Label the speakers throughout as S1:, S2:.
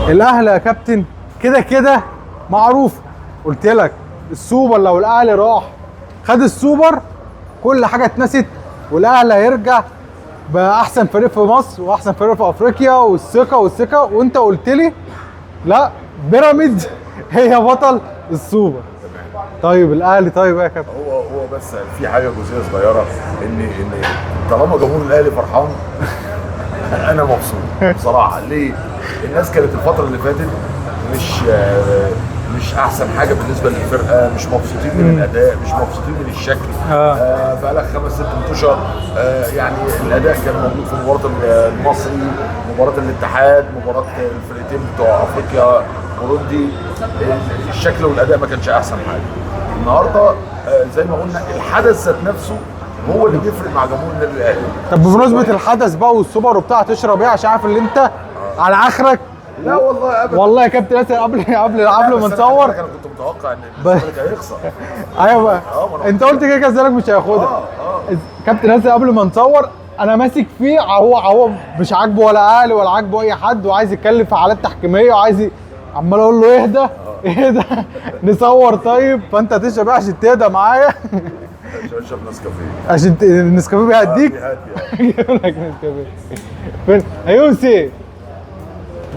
S1: الاهلي يا كابتن كده كده معروف. قلت لك السوبر لو الاهلي راح خد السوبر كل حاجه اتنست، والاهلي هيرجع باحسن فريق في مصر واحسن فريق في افريقيا، والثقه وانت قلت لي لا، بيراميدز هي بطل السوبر. طيب الاهلي طيب يا كابتن،
S2: هو بس في حاجه جزئيه صغيره، ان طالما جمهور الاهلي فرحان انا مبسوط بصراحه. ليه؟ الناس كانت الفتره اللي فاتت مش احسن حاجه بالنسبه للفرقه، مش مبسوطين من الاداء، مش مبسوطين من الشكل. بقالك 5-6 ماتشات يعني الاداء كان موجود في مباراه المصري، مباراه الاتحاد، مباراه الفرقتين بتوع افريقيا بوروندي، الشكل والاداء ما كانش احسن حاجه. النهارده زي ما قلنا الحدث ذات نفسه هو اللي بيفرق مع جمهور النادي الاهلي.
S1: طب بمناسبه الحدث بقى والسوبر وبتاع، تشرب ايه عشان عارف ان انت على اخرك؟
S2: لا والله ابدا
S1: والله يا كابتن ياسر قبل ما نصور
S2: انا كنت متوقع ان الزمالك هيخسر.
S1: ايوه بقى انت قلت كده كده الزمالك مش هياخدها. كابتن ياسر قبل ما نصور انا ماسك فيه، هو مش عاجبه ولا اهلي ولا عاجبه اي حد، وعايز يتكلم في حالات تحكيميه، وعايز عمال اقول له اهدى اهدى نصور. طيب فانت هتشرب ايه عشان تهدى معايا؟
S2: اشرب نسكافيه
S1: عشان النسكافيه بيهديك. اجيب لك نسكافيه. فين هيوسي؟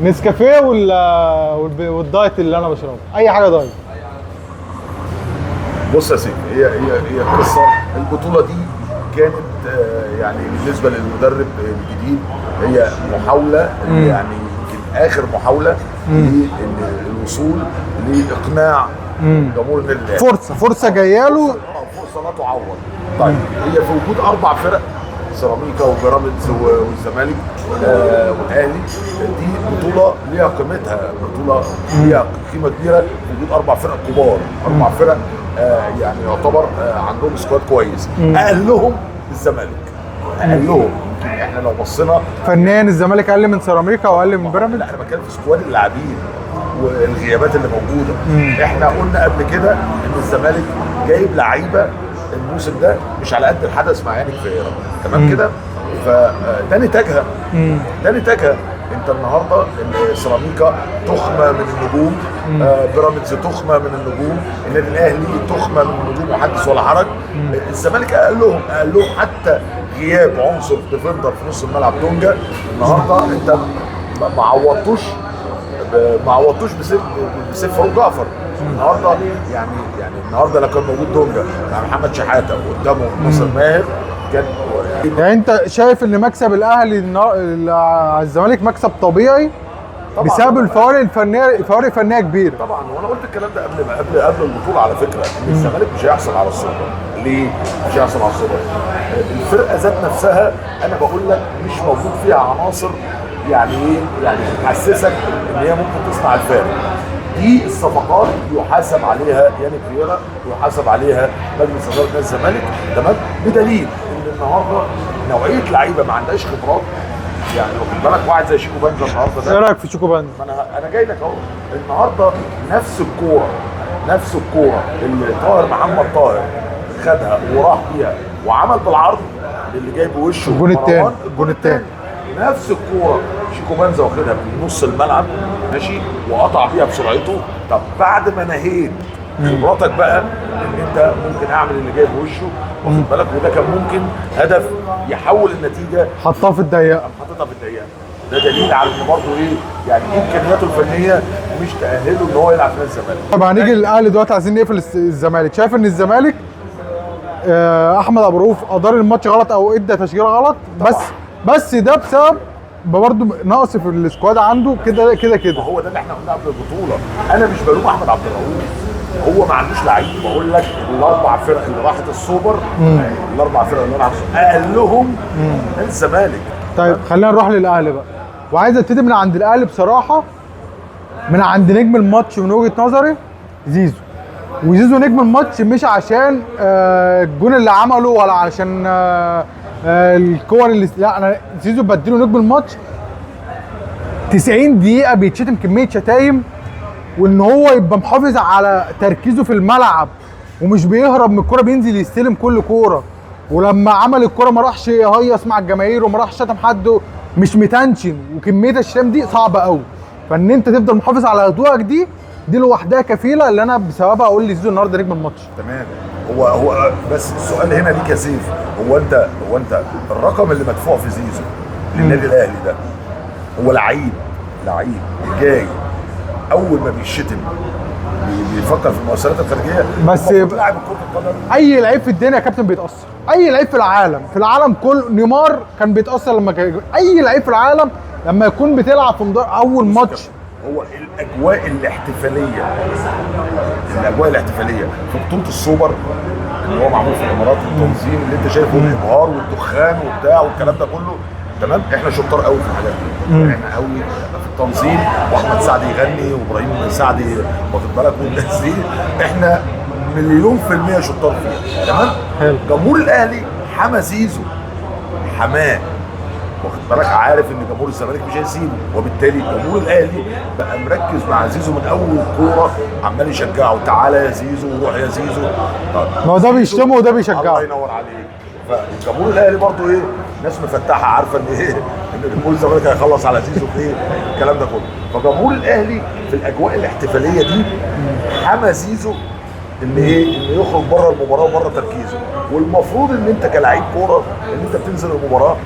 S1: نسكافيه والدايت اللي انا بشربه، اي حاجه دايت.
S2: بص يا سيدي، هي قصه. البطوله دي كانت يعني بالنسبه للمدرب الجديد هي محاوله، يعني يمكن اخر محاوله للوصول لاقناع جمهور النادي الاهلي.
S1: فرصه جايه له،
S2: فرصه لا تعوض. طيب هي في وجود 4 فرق، سيراميكا وبيراميدز والزمالك والاهلي، دي بطوله ليها قيمتها، بطوله ليها قيمه كبيره. وجود 4 فرق كبار، 4 فرق يعني يعتبر عندهم سكواد كويس. اقلهم الزمالك، اقلهم. احنا لو بصينا
S1: فنيا الزمالك اقل من سيراميكا واقل من بيراميدز.
S2: لا انا بتكلم في سكواد اللاعبين والغيابات اللي موجوده. احنا قلنا قبل كده ان الزمالك جايب لعيبه الموسم ده مش على قد الحدث مع يانيك فييرا، تمام كده؟ فده نتاجها، ده نتاجها. انت النهارده سيراميكا تخمه من النجوم، بيراميدز تخمه من النجوم، النادي الاهلي تخمه من النجوم وحدث ولا حرج. الزمالك اقلهم حتى غياب عنصر ديفندر في نص الملعب دونجا. النهارده انت ما عوضتوش بسيف فاروق جعفر. النهارده يعني النهارده لو كان موجود دونجا مع محمد شحاته وقدامه ناصر ماهر كان
S1: يعني انت شايف ان مكسب الاهلي على الزمالك مكسب طبيعي بسبب الفوارق الفنيه، فوارق فنيه كبيره.
S2: طبعا، وانا قلت الكلام ده قبل البطوله على فكره، ان الزمالك مش هيحصل على السوبر. ليه مش هيحصل على السوبر؟ الفرقه ذات نفسها انا بقول لك مش موجود فيها عناصر يعني ايه، يعني تحسسك ان هي ممكن تصنع الفارق. دي الصفقات يحاسب عليها يانيك فييرا ويحاسب عليها مجلس اداره نادي الزمالك، تمام؟ بدليل ان النهارده نوعيه لعيبه ما عندهاش خبرات. يعني واخد بالك واحد زي شيكو بانزا النهارده ده،
S1: ايه رايك في شيكو بانزا؟
S2: ما انا جاي لك اهو. النهارده نفس الكوره اللي محمد طاهر خدها وراح بيها وعمل بالعرض اللي جاي بوشه
S1: الجون الثاني
S2: نفس الكوره شيكو بانزا واخدها من نص الملعب ماشي، وقطع بيها بسرعته. طب بعد ما نهيت خبراتك بقى ان انت ممكن اعمل اللي جاي بوشه، واخد بالك؟ وده كان ممكن هدف يحول النتيجه،
S1: حطها في الضيقه،
S2: حطيتها في الضيقه. ده دليل على ان برضه ايه، يعني امكانياته الفنيه مش تاهله ان هو يلعب في نادي الزمالك.
S1: طب هنيجي للاهلي دلوقتي، عايزين نقفل الزمالك. شايف ان الزمالك احمد ابو رؤوف ادار الماتش غلط او ادى تشكيله غلط؟ بس ده بسبب برضه نقص في السكواد عنده كده.
S2: هو ده اللي احنا قلنا قبل البطوله. انا مش بلوم احمد عبد الرؤوف، هو ما عندوش لعيب. بقول لك ال4 فرق اللي راحت السوبر، ال4 فرق اللي راحت اقلهم الزمالك.
S1: طيب خلينا نروح للاهلي بقى، وعايز ابتدي من عند الاهلي بصراحه، من عند نجم الماتش من وجهه نظري زيزو. وزيزو نجم الماتش مش عشان الجون اللي عمله ولا عشان الكور اللي، لا، انا زيزو بديله نجم الماتش. 90 دقيقه بيتشتم كميه شتايم، وان هو يبقى محافظ على تركيزه في الملعب ومش بيهرب من الكوره، بينزل يستلم كل كوره. ولما عمل الكوره ما راحش يهيص مع الجماهير وما راحش شتم حد، مش متنشن. وكميه الشتام دي صعبه قوي. فان انت تفضل محافظ على هدوءك دي لوحدها كفيله اللي انا بسببها اقول لزيزو النهارده نجم الماتش.
S2: تمام. هو بس السؤال هنا ليك يا سيف، هو انت الرقم اللي مدفوع في زيزو للنادي الاهلي ده، هو لعيب جاي اول ما بيشتم بيفكر في المؤثرات الخارجيه.
S1: بس
S2: لاعب كره القدم
S1: اي لعيب في الدنيا يا كابتن بيتاثر، اي لعيب في العالم كله. نيمار كان بيتاثر لما كان، اي لعيب في العالم لما يكون بتلعب في اول ماتش.
S2: هو الاجواء الاحتفاليه في بطوله السوبر اللي هو معمول في الامارات، التنظيم اللي انت شايفه الابهار والدخان وبتاع والكلام ده كله، تمام. احنا شطار قوي في الحاجات دي، يعني احنا قوي في التنظيم، واحمد سعد يغني وابراهيم سعد واخد بالك والناس دي، احنا مليون في المية شطار فيها، تمام.
S1: حلو.
S2: جمهور الاهلي حمى زيزو، حماه، واخد بالك، عارف ان جمهور الزمالك مش هيسيبه، وبالتالي جمهور الاهلي بقى مركز مع زيزو من اول كوره، عمال يشجعه، تعالى يا زيزو وروح يا زيزو.
S1: ما هو ده بيشتمه وده بيشجعه.
S2: الله ينور عليك. فجمهور الاهلي برضه ايه، ناس مفتحه عارفه ان ايه، ان جمهور الزمالك هيخلص على زيزو في ايه الكلام ده كله. فجمهور الاهلي في الاجواء الاحتفاليه دي حمى زيزو ان ايه، ان يخرج بره المباراه وبره تركيزه. والمفروض ان انت كلاعب كوره ان انت بتنزل المباراه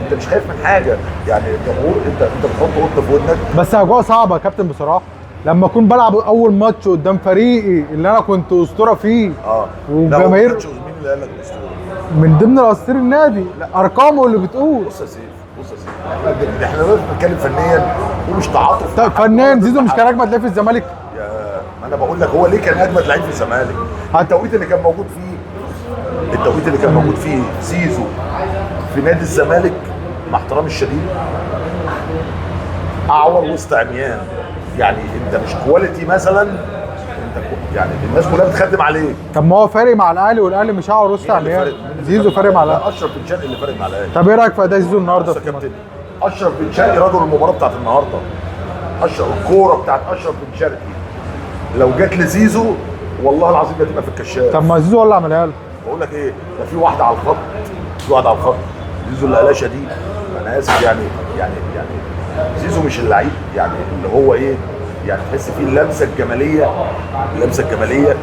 S2: انت مش خايف من حاجه، يعني الجمهور انت بتحط قطه في ودنك.
S1: بس اجواء صعبه يا كابتن بصراحه، لما اكون بلعب اول ماتش قدام فريقي اللي انا كنت اسطوره فيه
S2: وجماهير.
S1: وجماهير
S2: مين اللي قال لك اسطوره؟
S1: من ضمن اساطير النادي، ارقامه اللي بتقول.
S2: بص يا سيف، احنا لازم نتكلم فنيا ومش تعاطف.
S1: طيب فنان زيزو مش كان اجمد لعيب في الزمالك؟
S2: ما انا بقول لك هو ليه كان اجمد لعيب في الزمالك؟ التوقيت اللي كان موجود فيه زيزو في نادي الزمالك، مع احترامي الشديد، اعور وسط عميان. يعني انت مش كواليتي مثلا، انت يعني الناس كلها بتخدم عليه.
S1: طب ما هو فارق مع الاهلي، والاهلي مش هعور وسط عميان. زيزو فارق مع الاهلي.
S2: اشرف بن شرقي اللي فارق مع الاهلي.
S1: طب ايه رايك في اداء زيزو النهارده؟
S2: بص يا كابتن، اشرف بن شرقي رجل المباراه بتاعت النهارده. الكوره بتاعت اشرف بن شرقي لو جت لزيزو والله العظيم هتبقى في الكشاف.
S1: طب ما زيزو هو اللي عملها له.
S2: بقول لك ايه، ده في واحده على الخط، زيزو القلاشه دي، انا اسف يعني زيزو مش اللعيب يعني اللي هو ايه، يعني تحس فيه اللمسه الجماليه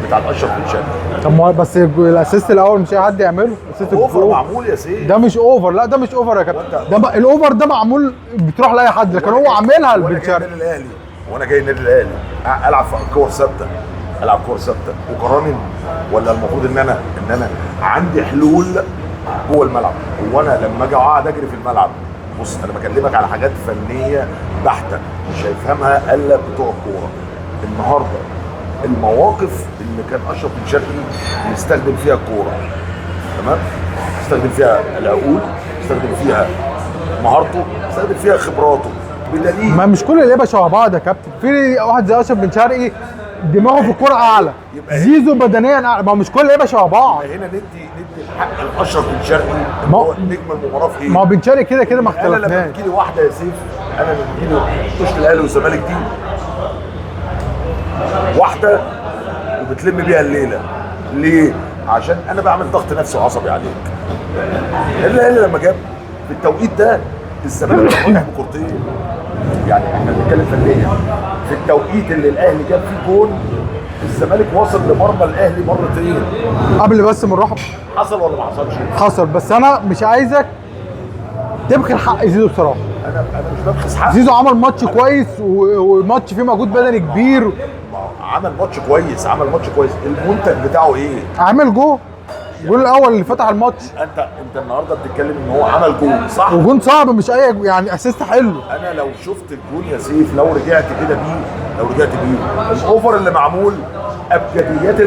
S2: بتاعت اشرف بن شرقي.
S1: طب ما بس الاسيست الاول مش اي حد يعمله، اسيست
S2: اوفر معمول يا سيدي.
S1: ده مش اوفر، لا ده مش اوفر يا كابتن، ده الاوفر ده معمول بتروح لاي حد، لكن هو عاملها لبن شرقي.
S2: وانا جاي النادي الاهلي العب كور ثابته، وقراني، ولا المفروض ان انا عندي حلول جوه الملعب؟ وانا لما اجي اقعد اجري في الملعب، بص انا بكلمك على حاجات فنيه بحته مش هيفهمها الا بتوع الكوره. النهارده المواقف اللي كان اشرف بن شرقي يستخدم فيها الكوره، تمام، يستخدم فيها العقول، يستخدم فيها مهارته، يستخدم فيها خبراته، بدليل
S1: ما مش كل اللعيبه شبه بعض يا كابتن. في واحد زي اشرف بن شرقي دماغه في الكوره اعلى، زيزو بدنيا اعلى، ما مش كل اللعيبه شبه بعض.
S2: هنا ندي الحق لاشرف بن شرقي اللي هو نجم المباراه في ايه؟
S1: ما هو بن شرقي كده ما اختلفناش.
S2: انا لما بتجي لي واحده يا سيف، انا لما بتجي لي ماتش الاهلي والزمالك دي واحده وبتلم بيها الليله، ليه؟ عشان انا بعمل ضغط نفسي وعصبي عليك. الاهلي لما جاب في التوقيت ده الزمالك كان رايح بكورتين، يعني احنا بنتكلم فنيا في التوقيت اللي الاهلي جاب فيه جول الزمالك وصل لمرمى الاهلي مرتين.
S1: قبل بس ما نروح،
S2: حصل ولا ما حصلش؟
S1: حصل، بس انا مش عايزك تبخل حق زيزو بصراحه.
S2: انا مش ببخس حق
S1: زيزو، عمل ماتش كويس وماتش فيه مجهود بدني كبير.
S2: عمل ماتش كويس، المنتج بتاعه ايه؟
S1: عامل الجول الاول اللي فتح الماتش.
S2: انت النهارده بتتكلم ان هو عمل جول صح،
S1: وجون صعب مش اي يعني اسيست حلو.
S2: انا لو شفت الجول يا سيف، لو رجعت بيه الاوفر اللي معمول، ابجديات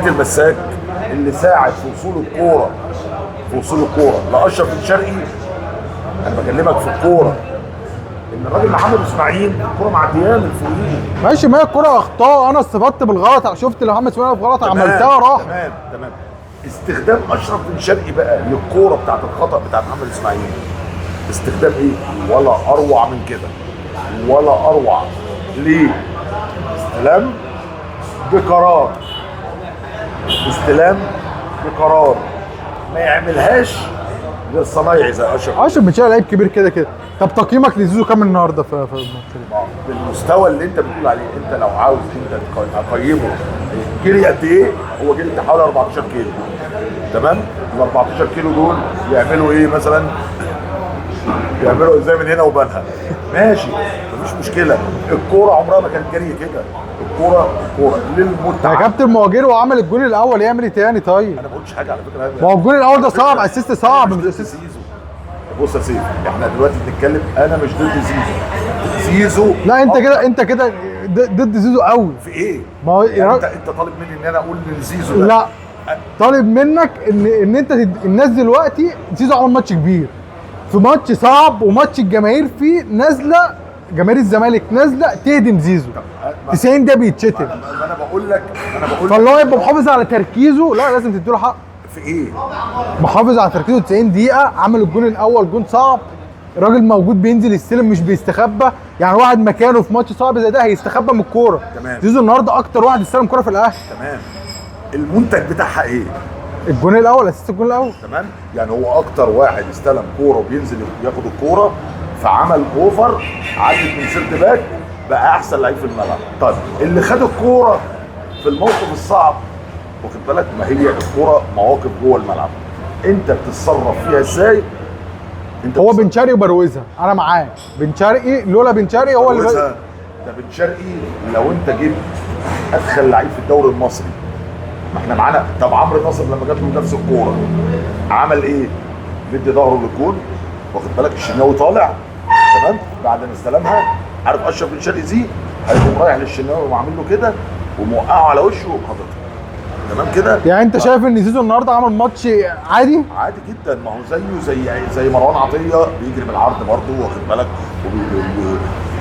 S2: المساك اللي ساعد في وصول الكوره لاشرف بن شرقي. انا بكلمك في الكوره ان الراجل محمد اسماعيل الكوره معديه من فوقيه.
S1: ماشي، ما هي الكوره اخطاء، انا استفدت بالغلط، شفت محمد اسماعيل في غلط عملتها راح.
S2: تمام. استخدام اشرف بن شرقي بقى للكوره بتاعت الخطا بتاعت محمد اسماعيل، استخدام ايه؟ ولا اروع من كده، ولا اروع. ليه؟ استلام بقرار ما يعملهاش غير صنايعي زي اشرف
S1: بن شرقي لعيب كبير كده. طب تقييمك لزيزو كام النهارده في الماتش ده؟
S2: بالمستوى اللي انت بتقول عليه، انت لو عاوز انت تقيمه جري قد ايه، هو جري حوالي 14 كيلو. تمام؟ ال 14 كيلو دول يعملوا ايه مثلا؟ يعملوا ازاي من هنا وبنها؟ ماشي مفيش مشكله، الكوره عمرها ما كانت جري كده، الكوره كوره للمتعه.
S1: يا كابتن ما هو جري وعمل الجول الاول، يعمل ايه تاني طيب؟
S2: انا ما قلتش حاجه على فكره.
S1: ما هو الجول الاول ده صعب، اسيست صعب مش اسيست.
S2: زيزو. بص يا سيدي، احنا دلوقتي بنتكلم، انا مش ضد زيزو.
S1: لا انت كده ضد زيزو قوي.
S2: في ايه؟
S1: ما هو
S2: يعني انت طالب مني ان انا اقول لزيزو ده؟
S1: لا، طالب منك ان انت الناس دلوقتي زيزو عمل ماتش كبير، في ماتش صعب وماتش الجماهير فيه نازله، جماهير الزمالك نازله تهدم زيزو. 90 ده بيتشتم.
S2: انا بقول لك
S1: فاللي هو يبقى محافظ على تركيزه، لا لازم تديله حق.
S2: في ايه؟
S1: محافظ على تركيزه 90 دقيقه، عمل الجون الاول جون صعب، الراجل موجود بينزل يستلم مش بيستخبى، يعني واحد مكانه في ماتش صعب زي ده هيستخبى من الكوره.
S2: تمام.
S1: زيزو النهارده اكتر واحد استلم كوره في الاهلي.
S2: تمام. المنتج بتاعها ايه؟
S1: الجون الاول، اساس الجون الاول.
S2: تمام. يعني هو اكتر واحد استلم كوره وبينزل ياخد الكوره، فعمل اوفر، عدت من سيرت باك، بقى احسن لعيب في الملعب. طيب اللي خد الكوره في الموقف الصعب، واخد بالك، ما هي الكوره مواقف جوه الملعب، انت بتتصرف فيها ازاي؟
S1: هو بن شرقي وبروزها، انا معاه. بن شرقي لولا بن شرقي هو اللي
S2: ده بن شرقي لو انت جبت ادخل لعيب في الدوري المصري، ما احنا معانا. طب عمرو ناصر لما جات له نفس الكوره عمل ايه؟ مدي ظهره للجون، واخد بالك، الشناوي طالع، تمام، بعد ما استلمها، عارف اشرف بن شرقي زي هيقوم رايح للشناوي وعامل له كده وموقعه على وشه وحاططها. تمام كده؟
S1: يعني انت شايف ان زيزو النهارده عمل ماتش عادي؟
S2: عادي جدا، ما هو زي مروان عطيه بيجري بالعرض برضه، واخد بالك،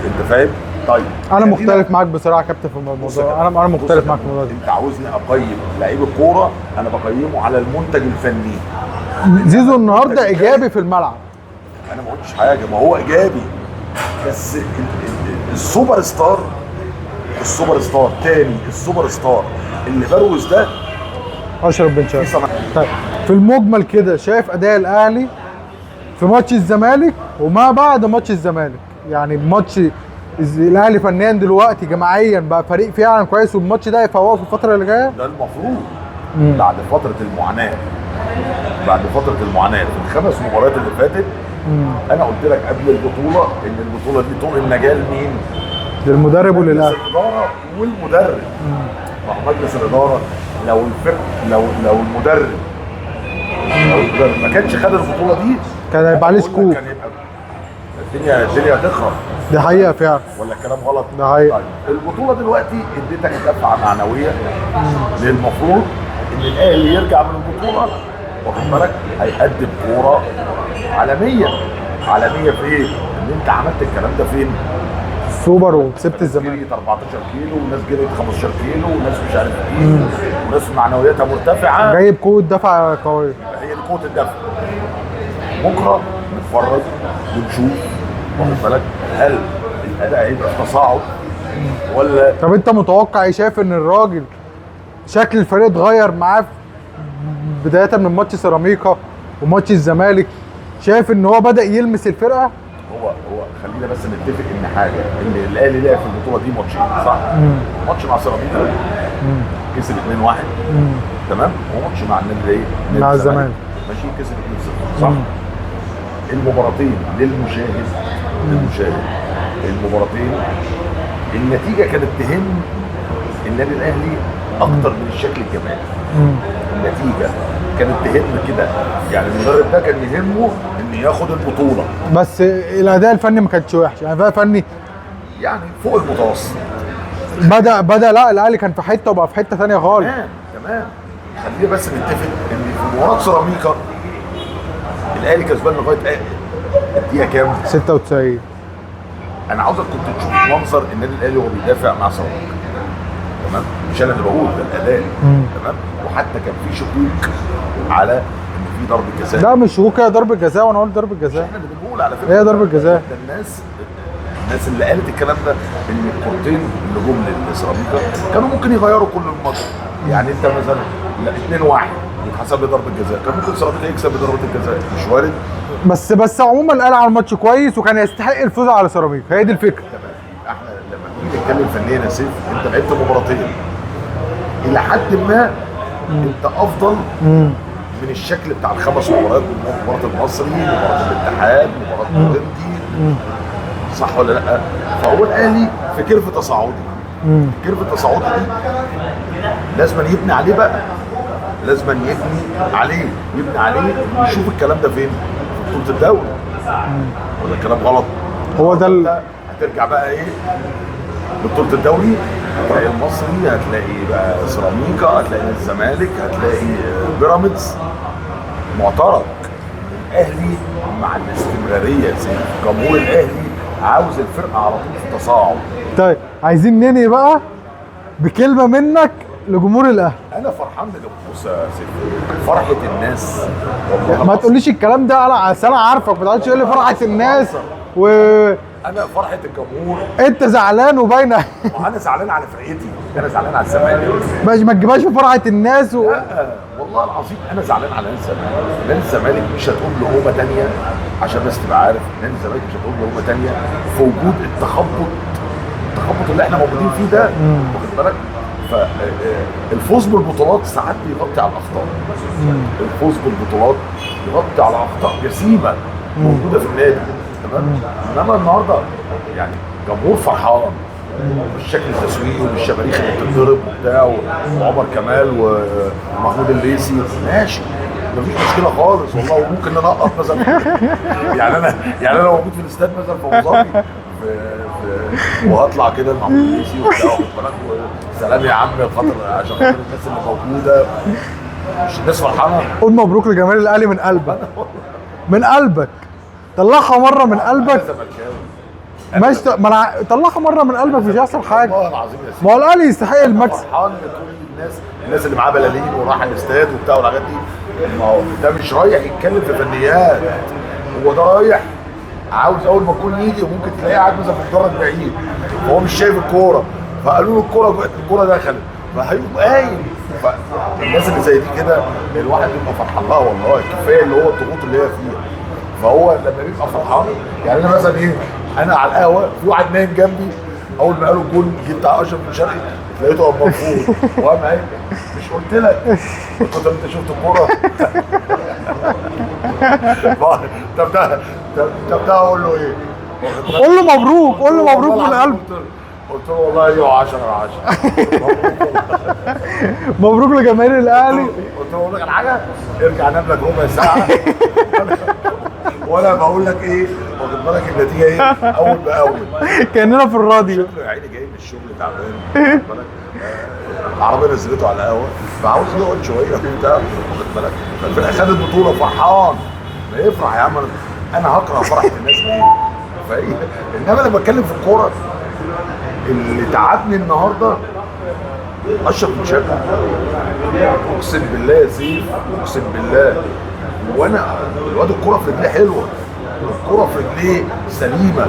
S2: انت فاهم؟ طيب
S1: انا مختلف معاك بصراحه يا كابتن في الموضوع، انا مختلف معاك في الموضوع ده.
S2: انت عاوزني اقيم لعيب الكوره، انا بقيمه على المنتج الفني.
S1: زيزو النهارده ايجابي في الملعب.
S2: انا ما قلتش حاجه، ما هو ايجابي، بس السوبر ستار تاني، السوبر ستار اللي بروز ده
S1: اشرف بن شرقي. طيب في المجمل كده شايف اداء الاهلي في ماتش الزمالك وما بعد ماتش الزمالك، يعني ماتش الاهلي فنيا دلوقتي جماعيا بقى فريق فعلا كويس، والماتش ده هيفوقه في الفتره اللي جايه؟
S2: ده المفروض بعد فتره المعاناه، في الخمس مباريات اللي فاتت. انا قلت لك قبل البطوله ان البطوله دي طوق النجاه لمين؟
S1: للمدرب وللاهلي.
S2: مجلس الاداره والمدرب. مجلس الاداره لو المدرب ما كانش خد البطوله دي،
S1: كان هيبقى عليه سكوب،
S2: كان يبقى الدنيا هتخرب.
S1: دي حقيقه فعلا
S2: ولا الكلام غلط؟
S1: ده حقيقه.
S2: طيب البطوله دلوقتي اديتك دفعه معنويه، للمفروض ان الاهلي يرجع من البطوله، واخد بالك، هيقدم كوره عالميه في ايه؟ ان انت عملت الكلام ده فين؟
S1: سوبر وكسبت الزمالك.
S2: جريت 14 كيلو وناس جريت 15 كيلو وناس مش عارف ايه، وناس معنوياتها مرتفعه،
S1: جايب قوه دفع قويه.
S2: هي دي قوه الدفع. بكره نتفرج ونشوف، واخد بالك، هل الاداء هيبقى في تصاعد ولا؟
S1: طب انت متوقع ايه؟ شايف ان الراجل شكل الفريق اتغير معاه بدايه من ماتش سيراميكا وماتش الزمالك؟ شايف ان هو بدا يلمس الفرقه؟
S2: هو خلينا بس نتفق ان حاجه، ان الاهلي لعب في البطوله دي ماتشين، صح؟ ماتش مع سيراميكا كسب 2-1، تمام، وماتش مع النادي
S1: مع الزمالك
S2: ماشي كسب 2-0، صح؟ المباراتين للمشاهد المباراتين النتيجه كانت تهم النادي الاهلي اكتر من الشكل الجمالي. النتيجه كانت تهم كده، يعني المدرب ده كان يهمه ان ياخد البطوله،
S1: بس الاداء الفني ما كانش وحش، يعني الاداء الفني
S2: يعني فوق المتوسط.
S1: بدا لا الاهلي كان في حته وبقى في حته ثانيه خالص.
S2: تمام. خلينا بس نتفق ان في مباراه سيراميكا الاهلي كسبان لغايه الدقيقه كام؟
S1: 96.
S2: انا عاوزك كنت تشوف منظر النادي الاهلي وهو بيدافع مع سيراميكا، تمام، مش انا اللي بقول، ده الاداء، تمام، وحتى كان في شكوك على ان في ضربه جزاء.
S1: لا مش شكوك، هي ضربه جزاء وانا قلت ضربه جزاء.
S2: احنا اللي بنقول على فكره
S1: هي ضربه جزاء.
S2: ده الناس اللي قالت الكلام ده ان الكورتين اللي جم للسيراميكا كانوا ممكن يغيروا كل الماتش. يعني انت مثلا 2-1 يتحسب لي ضربه جزاء، كان ممكن سيراميكا يكسب بضربه الجزاء، مش وارد؟
S1: بس عموما الاهلي عمل ماتش كويس وكان يستحق الفوز على سيراميكا، هي دي الفكره.
S2: تمام. احنا لما نيجي نتكلم فنيا يا سيف، انت لعبت مباراتين الى حد ما انت افضل من الشكل بتاع الخمس مباريات، مباراه المصري، مباراه الاتحاد، مباراه الودي، صح ولا لا؟ فهو الاهلي في كيرف تصاعدي. الكيرف التصاعدي دي لازم يبني عليه بقى، لازم يبني عليه يشوف الكلام ده فين؟ في بطوله الدوري. ولا الكلام غلط؟
S1: هو ده
S2: هترجع بقى ايه؟ بطوله الدوري هتلاقي المصري، هتلاقي بقى سيراميكا، هتلاقي الزمالك، هتلاقي بيراميدز. معترك الاهلي مع الاستمراريه زي جمهور الاهلي عاوز الفرقه على طول في تصاعد.
S1: طيب عايزين ننهي بقى بكلمه منك لجمهور الاهلي.
S2: انا فرحان بص يا سيدي، فرحه الناس والله
S1: ما تقوليش الكلام ده، انا عارفك، ما تقعدش تقول لي فرحه الناس
S2: انا فرحه الجمهور.
S1: انت زعلان وباينه.
S2: انا زعلان على فرقتي، انا زعلان على الزمالك.
S1: ما تجيبهاش في فرحه الناس
S2: لا والله العظيم انا زعلان على نادي الزمالك. نادي الزمالك مش هتقول لقومه ثانيه، عشان الناس تبقى عارف، نادي الزمالك مش هتقول لقومه ثانيه في وجود التخبط اللي احنا موجودين فيه ده، واخد بالك؟ فالفوز بالبطولات ساعات بيغطي على الاخطاء. الفوز بالبطولات يغطي على اخطاء جسيمه موجوده في النادي، تمام؟ انما النهارده يعني جمهور فرحان بالشكل التسويقي وبالشماريخ اللي بتتضرب وبتاع، وعمر كمال ومحمود الليثي، ماشي مفيش مشكله خالص والله. وممكن ننقط مثلا يعني انا لو موجود في الاستاد مثلا في ابو ظبي وهطلع كده لمحمود الليثي وبتاع، واخد بالك؟ سلام يا عم خاطر عشان خاطر الناس اللي موجوده، مش الناس فرحانه.
S1: قول مبروك لجماهير الاهلي من قلبك، من قلبك، طلعها مره من قلبك. ماشي، ما انا طلعها مره من قلبك، مش هيحصل حاجه
S2: والله العظيم يا سيدي.
S1: ما هو الاهلي يستحق المكسب.
S2: فرحان لكل الناس اللي معاه بلالين وراح الاستاد وبتاع والحاجات دي. ما هو ده مش رايح يتكلم في فنيات، هو ده رايح عاوز اول ما الكوره يجي، وممكن تلاقيه قاعد مثلا في المدرج بعيد فهو مش شايف الكوره، فقالوا له الكوره دخلت، فهيقوم قايم. فالناس اللي زي دي كده الواحد بيبقى فرحان لها والله، كفايه اللي هو الضغوط اللي هي فيها. فهو لما بيبقى فرحان، يعني انا مثلا ايه، انا على القهوه في واحد نايم جنبي، اول ما قالوا الجول بتاع اشرف بن شرقي لقيته قام مرفوض وقام قايم، مش قلت لك انت شفت الكوره؟ طب ده اقول له ايه؟
S1: قول له مبروك، قول له مبروك من قلب.
S2: قلت له والله ايوه 10 على 10.
S1: مبروك لجماهير الاهلي.
S2: قلت له اقول لك على حاجه، ارجع نام لك ربع ساعه وانا بقول لك ايه، واخد بالك النتيجه ايه اول باول.
S1: كاننا في الراديو.
S2: شكله يا عيني جاي من الشغل تعبان، واخد بالك؟ العربيه نزلته على القهوه فعاوز يقعد شويه وبتاع، واخد بالك؟ في الاخر خد البطوله فرحان، ما يفرح يا عم. انا هكره فرحه الناس ليه؟ انما انا بتكلم في الكوره اللي تعبني النهارده اشرف بن شرقي. اقسم بالله يا سيف، اقسم بالله، وانا الواد الكوره في رجليه حلوه، الكوره في رجليه سليمه،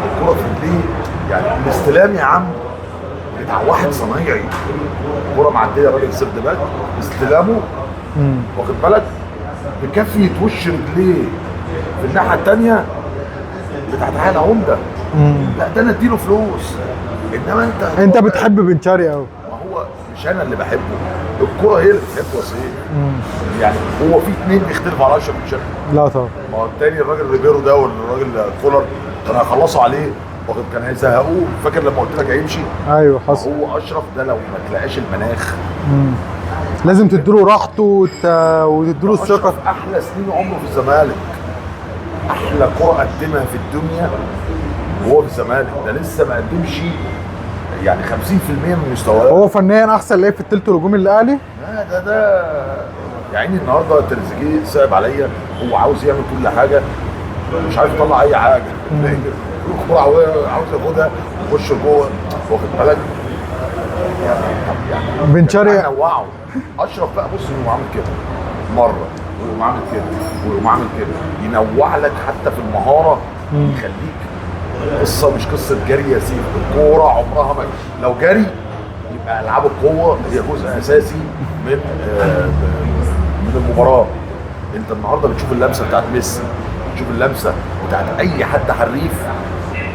S2: الكوره في رجليه يعني الاستلام يا عم بتاع واحد صنايعي، الكوره معديه راجل سيرد باك، استلامه واخد بالك بكفيه وش رجليه في الناحيه الثانيه بتاعت حاجه عمده. لا ده انا اديله فلوس، انما
S1: انت بتحب بن شرقي قوي.
S2: ما هو مش انا اللي بحبه، الكوره هي اللي بتحبه يا سيدي. يعني هو في اثنين بيختلفوا على اشرف بن شرقي؟
S1: لا طبعا.
S2: ما هو الثاني الراجل ريبيرو ده والراجل كولر كانوا هيخلصوا عليه، كان هيزهقوه. فاكر لما قلت لك هيمشي؟
S1: ايوه حصل.
S2: هو اشرف ده لو ما تلاقاش المناخ
S1: لازم تديله راحته وتديله الثقه.
S2: اشرف احلى سنين عمره في الزمالك، احلى كره قدمها في الدنيا وهو في الزمالك. ده لسه ما قدمش يعني 50% من مستواه.
S1: هو فنيا احسن لعيب في الثلث الهجومي الاهلي.
S2: ده يا عيني النهارده تريزيجيه صعب عليا، هو عاوز يعمل كل حاجه مش عارف يطلع اي حاجه. الكوره عاوز ياخدها ويخش جوه، واخد بالك؟ يعني
S1: بن شرقي
S2: نوعه. اشرف بقى بص انه عامل كده مره ويقوم عامل كده ويقوم عامل كده، ينوع لك حتى في المهاره، يخليك قصه مش قصه جري يا سيدي. الكوره عمرها ما لو جري يبقى العاب القوه هي جزء اساسي من المباراه. انت النهارده بتشوف اللمسه بتاعت ميسي تشوف اللمسه بتاعت اي حد حريف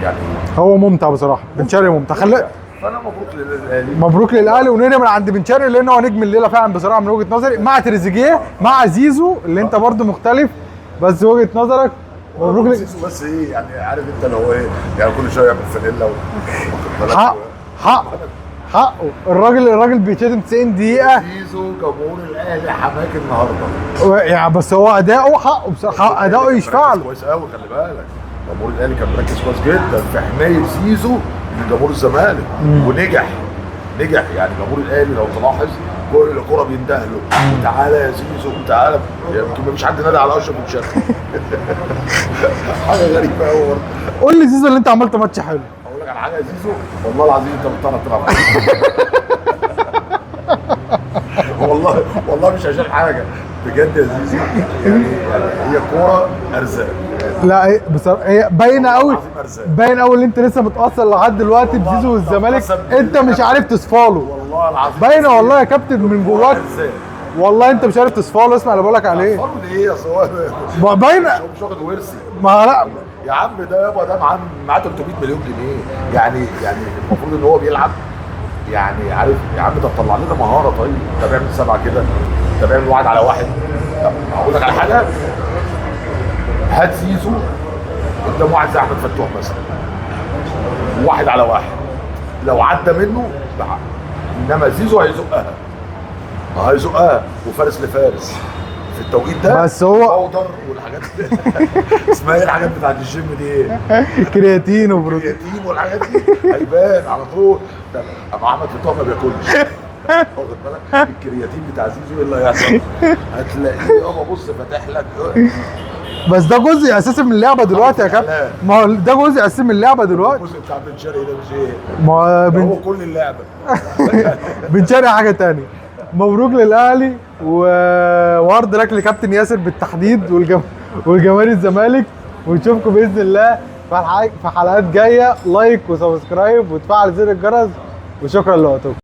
S2: يعني.
S1: هو ممتع بصراحه، بن شرقي ممتع.
S2: فانا مبروك للاهلي،
S1: مبروك للاهلي، ونهنا من عند بن شرقي لان هو نجم الليله فعلا بصراحه من وجهه نظري، مع تريزيجيه مع زيزو اللي انت برضو مختلف، بس وجهه نظرك مبروك
S2: زيزو. بس ايه يعني، عارف انت اللي هو ايه يعني، كل شويه يعمل فانيلا
S1: حقه الراجل بيتشتم 90 دقيقه.
S2: زيزو جمهور الاهلي حماك النهارده
S1: يعني بس هو اداؤه حقه بصراحه، اداؤه يشفع له
S2: كويس قوي. خلي بالك جمهور الاهلي كان مركز كويس جدا في حمايه زيزو من جمهور الزمالك، ونجح يعني. جمهور الاهلي لو تلاحظ كل كرة بينده له تعالى يا زيزو تعالى، يمكن مفيش حد نادى على اشرف بن شرقي. حاجه غريبه قوي برضه.
S1: قول لي زيزو اللي انت عملت ماتش حلو.
S2: اقول لك على حاجه يا زيزو، والله العظيم انت بتعرف تلعب. والله مش عشان حاجه، بجد يا زيزو يعني هي كوره ارزاق.
S1: لا بصراحه هي باينه قوي، باين قوي ان انت لسه متاثر لحد دلوقتي بزيزو والزمالك، انت مش عارف تصفاله.
S2: والله العظيم
S1: باينه والله يا كابتن من جواك، والله انت مش عارف تصفاله. اسمع اللي بقول لك عليه.
S2: تصفاله ليه يا صواب؟
S1: باينه
S2: مش واخد ورثي.
S1: ما لا
S2: يا عم ده يابا ده معاه 300 مليون جنيه يعني المفروض ان هو بيلعب يعني. عارف يا عم، طب طلع لنا مهاره. طيب انت بيعمل 7 كده، انت بيعمل 1 على 1. طب اقول لك على حاجه، هات زيزو قدام واحد زي احمد فتوح مثلا، 1 على 1 لو عدى منه بحق. انما زيزو هيزقها وفارس لفارس في التوقيت ده.
S1: بس هو
S2: باودر والحاجات اسمها ايه الحاجات بتاعت الجيم دي ايه؟
S1: كرياتين وبروتين
S2: كرياتين والحاجات دي هيبان على طول. اما احمد فتوح ما بياكلش، واخد بالك الكرياتين بتاع زيزو ايه اللي هيحصل؟ هتلاقيه يابا بص فاتح لك.
S1: بس ده جزء اساسي من اللعبه دلوقتي يا كابتن. ما هو ده جزء اساسي من اللعبه دلوقتي.
S2: الجزء بتاع بن شرقي ده مش ايه؟
S1: ما
S2: هو كل اللعبه.
S1: بن شرقي حاجه تانية. مبروك للاهلي وارض لك لكابتن ياسر بالتحديد والجماهير الزمالك، ونشوفكم باذن الله في حلقات جايه. لايك وسبسكرايب وتفعل زر الجرس، وشكرا لوقتكم.